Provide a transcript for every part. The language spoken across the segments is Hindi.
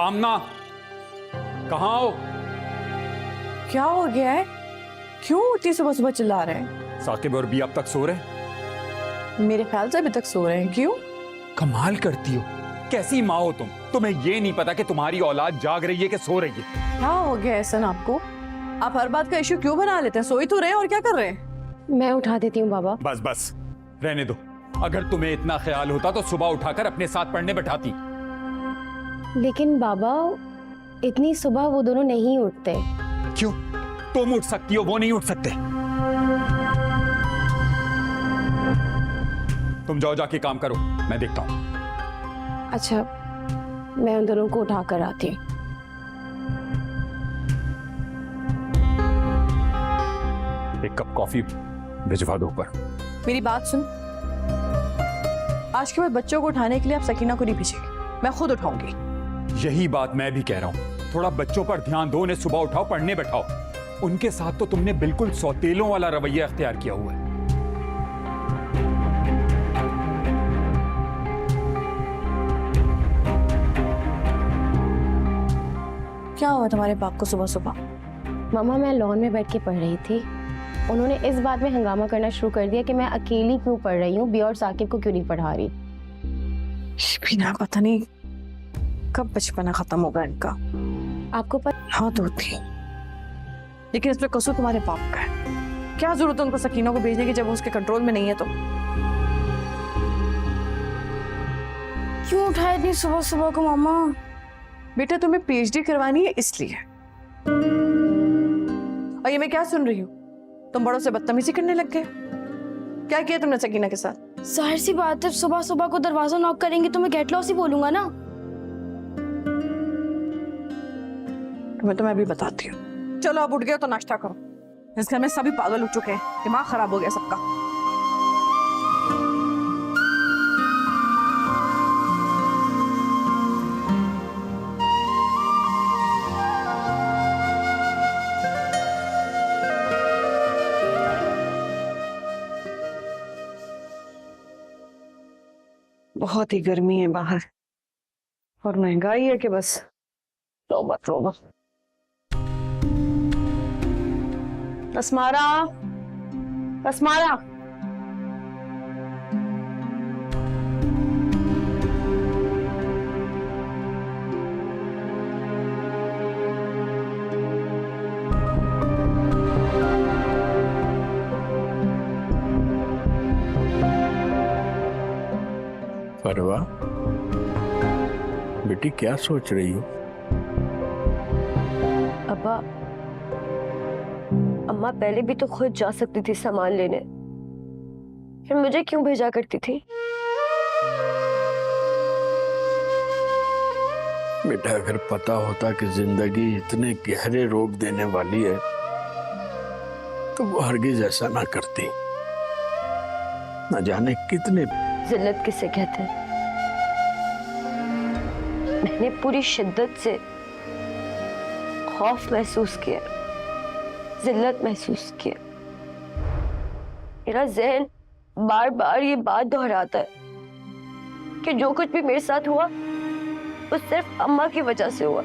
आमना, कहाँ हो? क्या हो गया है? क्यों इतनी सुबह सुबह चिल्ला रहे हैं? साकिब और बी अब तक सो रहे? मेरे ख्याल से अभी तक सो रहे हैं। क्यों? कमाल करती हो, कैसी माँ हो तुम? तुम्हें ये नहीं पता कि तुम्हारी औलाद जाग रही है कि सो रही है? क्या हो गया ऐसा आपको? आप हर बात का इश्यू क्यों बना लेते हैं? सोई तो रहे हैं और क्या कर रहे हैं? मैं उठा देती हूँ बाबा। बस बस रहने दो। अगर तुम्हें इतना ख्याल होता तो सुबह उठाकर अपने साथ पढ़ने बैठाती। लेकिन बाबा इतनी सुबह वो दोनों नहीं उठते। क्यों? तुम उठ सकती हो, वो नहीं उठ सकते। तुम जाओ, जाके काम करो, मैं देखता हूं। अच्छा, मैं उन दोनों को उठा कर आती हूँ। एक कप कॉफी भिजवा दो ऊपर। मेरी बात सुन, आज के बाद बच्चों को उठाने के लिए आप सकीना को नहीं भेजेंगे, मैं खुद उठाऊंगी। यही बात मैं भी कह रहा हूं, थोड़ा बच्चों पर ध्यान दो, उन्हें सुबह उठाओ, पढ़ने बैठाओ। उनके साथ तो तुमने बिल्कुल सौतेलों वाला रवैया अख्तियार किया हुआ है। क्या हुआ तुम्हारे बाप को सुबह सुबह? मामा, मैं लॉन में बैठ के पढ़ रही थी। उन्होंने इस बात में हंगामा करना शुरू कर दिया कि मैं अकेली क्यों पढ़ रही हूँ, बी और साकिब को क्यों नहीं पढ़ा रही। बिना पता नहीं कब बचपना खत्म होगा इनका। आपको पता? हाँ तो थी, लेकिन इसमें कसूर तुम्हारे बाप का है। क्या जरूरत है उनको सकीना को भेजने की जब वो उसके कंट्रोल में नहीं है? तो क्यों उठाया इतनी सुबह सुबह को मामा? बेटा तुम्हें पीएचडी करवानी है इसलिए। और ये मैं क्या सुन रही हूँ, तुम बड़ों से बदतमीजी करने लग गए। क्या किया तुमने सकीना के साथ? जाहिर सी बात है, सुबह सुबह को दरवाजा नॉक करेंगे तो मैं गेट लॉस ही बोलूंगा ना। तो मैं भी बताती हूँ। चलो अब उठ गए तो नाश्ता करो। इस घर में सभी पागल उठ चुके हैं, दिमाग खराब हो गया सबका। बहुत ही गर्मी है बाहर और महंगाई है कि बस तौबा तौबा। अस्मारा, अस्मारा, परवा, बेटी क्या सोच रही हो? अब्बा, अम्मा पहले भी तो खुद जा सकती थी सामान लेने, फिर मुझे क्यों भेजा करती थी? बेटा, अगर पता होता कि जिंदगी इतने गहरे रोग देने वाली है तो वो हरगिज ऐसा ना करती। न जाने कितने। जिल्लत किसे कहते हैं? मैंने पूरी शिद्दत से खौफ महसूस किया, जिल्लत महसूस किया। मेरा ज़हन बार बार ये बात दोहराता है कि जो कुछ भी मेरे साथ हुआ वो सिर्फ अम्मा की वजह से हुआ।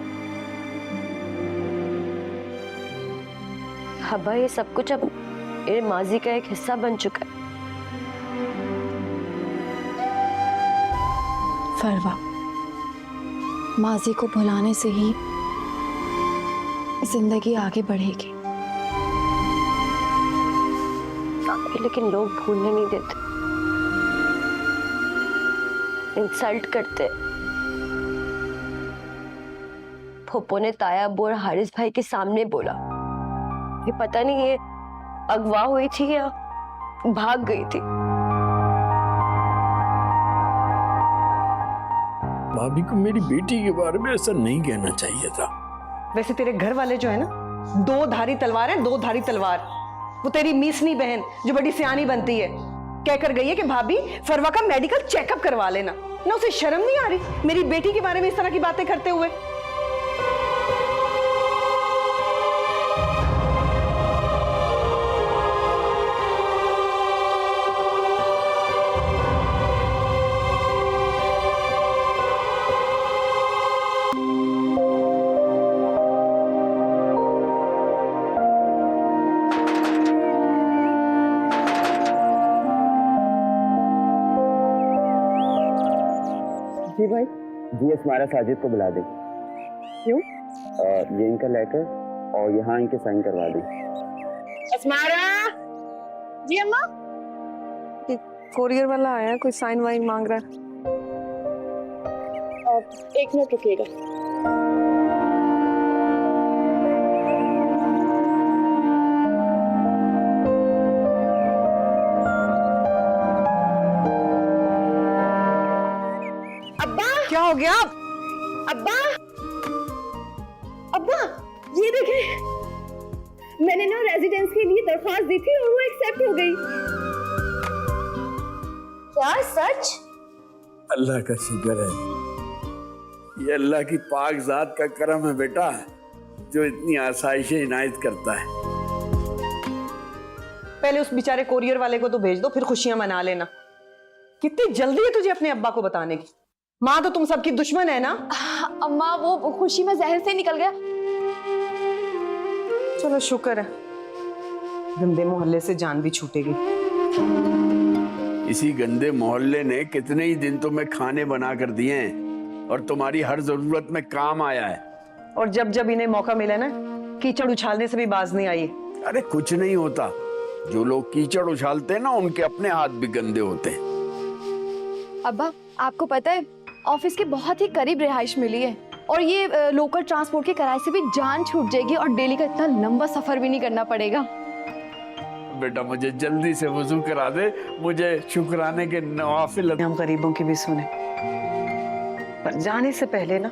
हब्बा, ये सब कुछ अब मेरे माजी का एक हिस्सा बन चुका है। फरवा, माजी को भुलाने से ही जिंदगी आगे बढ़ेगी। लेकिन लोग भूलने नहीं देते, इंसल्ट करते। फूफो ने ताया अब्बू और हारिस भाई के सामने बोला, ये पता नहीं ये अगवा हुई थी या भाग गई थी। भाभी को मेरी बेटी के बारे में ऐसा नहीं कहना चाहिए था। वैसे तेरे घर वाले जो है ना, दो धारी तलवार है, दो धारी तलवार। वो तेरी मीसनी बहन जो बड़ी सियानी बनती है कहकर गई है कि भाभी फरवा का मेडिकल चेकअप करवा लेना। ना उसे शर्म नहीं आ रही मेरी बेटी के बारे में इस तरह की बातें करते हुए? आसिफ भाई जी अस्मारा साजिद को बुला दे। क्यों? ये इनका लेटर और यहाँ इनके साइन करवा दे। अस्मारा। जी अम्मा। कोरियर वाला आया, कोई साइन वाइन मांग रहा है। एक मिनट रुकिएगा। क्या हो गया? अब्बा, अब्बा, ये देखे, मैंने ना रेजिडेंस के लिए दरख्वास्त दी थी और वो एक्सेप्ट हो गई। क्या सच? अल्लाह का शुक्र है, ये अल्लाह की पाक जात का करम है बेटा, जो इतनी आसाइशें इनायत करता है। पहले उस बेचारे कोरियर वाले को तो भेज दो, फिर खुशियां मना लेना। कितनी जल्दी है तुझे अपने अब्बा को बताने की? माँ तो तुम सबकी दुश्मन है ना। अम्मा वो खुशी में जहर से निकल गया। चलो शुक्र है, गंदे मोहल्ले से जान भी छूटेगी। इसी गंदे मोहल्ले ने कितने ही दिन तुम्हें खाने बना कर दिए हैं और तुम्हारी हर जरूरत में काम आया है। और जब जब इन्हें मौका मिला ना, कीचड़ उछालने से भी बाज नहीं आई। अरे कुछ नहीं होता, जो लोग कीचड़ उछालते हैं ना, उनके अपने हाथ भी गंदे होते हैं। अब्बा, आपको पता है ऑफिस के बहुत ही करीब रिहाइश मिली है और ये लोकल ट्रांसपोर्ट के किराए से भी जान छूट जाएगी और डेली का इतना लंबा सफर भी नहीं करना पड़ेगा। बेटा मुझे जल्दी से वजू करा दे, मुझे शुक्राने के नवाफिल। हम गरीबों की भी सुने, पर जाने से पहले ना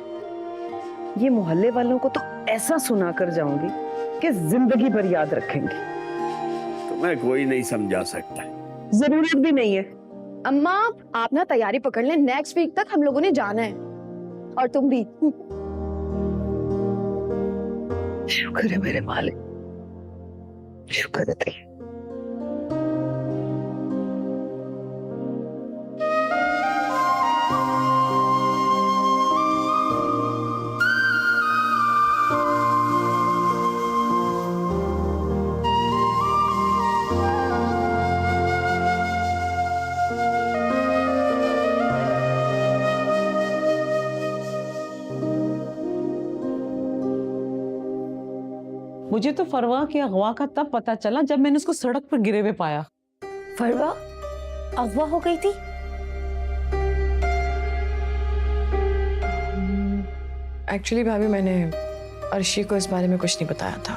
ये मोहल्ले वालों को तो ऐसा सुना कर जाऊंगी कि जिंदगी भर याद रखेंगे। तुम्हें कोई नहीं समझा सकता, जरूरत भी नहीं है। अम्मा, आप ना तैयारी पकड़ लें, नेक्स्ट वीक तक हम लोगों ने जाना है और तुम भी। शुक्र है मेरे मालिक, शुक्र है तेरे। मुझे तो फरवा के अगवा का तब पता चला जब मैंने उसको सड़क पर गिरे हुए पाया। फरवा अगवा हो गई थी? एक्चुअली भाभी, मैंने अर्शी को इस बारे में कुछ नहीं बताया था।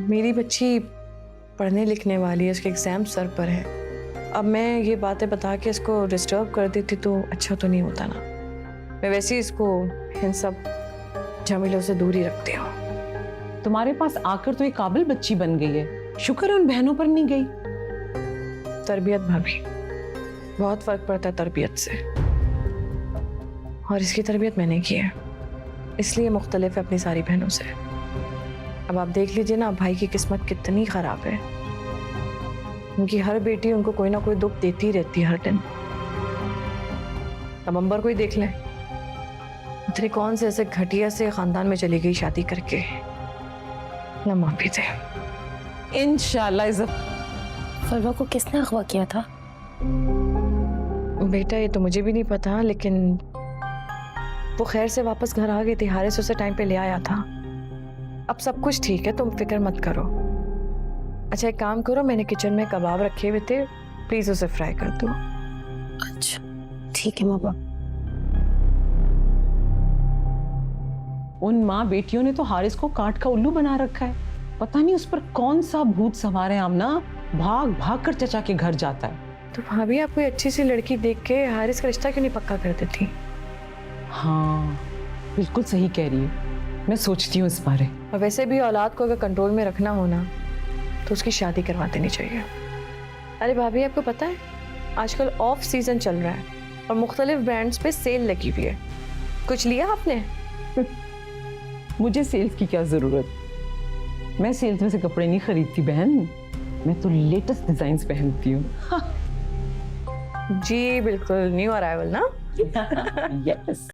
मेरी बच्ची पढ़ने लिखने वाली है, उसके एग्जाम सर पर है। अब मैं ये बातें बता के इसको डिस्टर्ब कर देती तो अच्छा तो नहीं होता ना। मैं वैसे ही इसको इन सब झमेलों से दूर ही रखती हूँ। तुम्हारे पास आकर तो एक काबिल बच्ची बन गई है, शुक्र है उन बहनों पर नहीं गई। तरबियत भाभी, बहुत फर्क पड़ता है तरबियत से, और इसकी तरबियत मैंने की है, इसलिए मुख्तलिफ है अपनी सारी बहनों से। अब आप देख लीजिए ना, भाई की किस्मत कितनी खराब है। उनकी हर बेटी उनको कोई ना कोई दुख देती रहती है हर दिन। अब अंबर को ही देख लें, इतने कौन से ऐसे घटिया से खानदान में चली गई शादी करके, ना माफी दे। इंशाल्लाह। फरवा को किसने अगवा किया था? बेटा ये तो मुझे भी नहीं पता, लेकिन वो खैर से वापस घर आ गई थी, हारिस उसे टाइम पे ले आया था। अब सब कुछ ठीक है, तुम फिक्र मत करो। अच्छा एक काम करो, मैंने किचन में कबाब रखे हुए थे, प्लीज उसे फ्राई कर दो। अच्छा ठीक है माँ। उन माँ बेटियों ने तो हारिस को काट का उल्लू बना रखा है। पता नहीं उस पर कौन सा भूत सवार है। आमना भाग भाग कर चचा के घर जाता है। तो भाभी, आप कोई अच्छी सी लड़की देख के हारिस का रिश्ता क्यों नहीं पक्का कर देती? हाँ बिल्कुल सही कह रही है, मैं सोचती हूँ इस बारे। और वैसे भी औलाद को अगर कंट्रोल में रखना हो ना, तो उसकी शादी करवा देनी चाहिए। अरे भाभी, आपको पता है आजकल ऑफ सीजन चल रहा है और मुख्तलिफ ब्रांड्स पे सेल लगी हुई है। कुछ लिया आपने? मुझे सेल्स की क्या जरूरत, मैं सेल्स में से कपड़े नहीं खरीदती बहन, मैं तो लेटेस्ट डिजाइन्स पहनती हूँ। जी बिल्कुल, न्यू अराइवल ना। यस।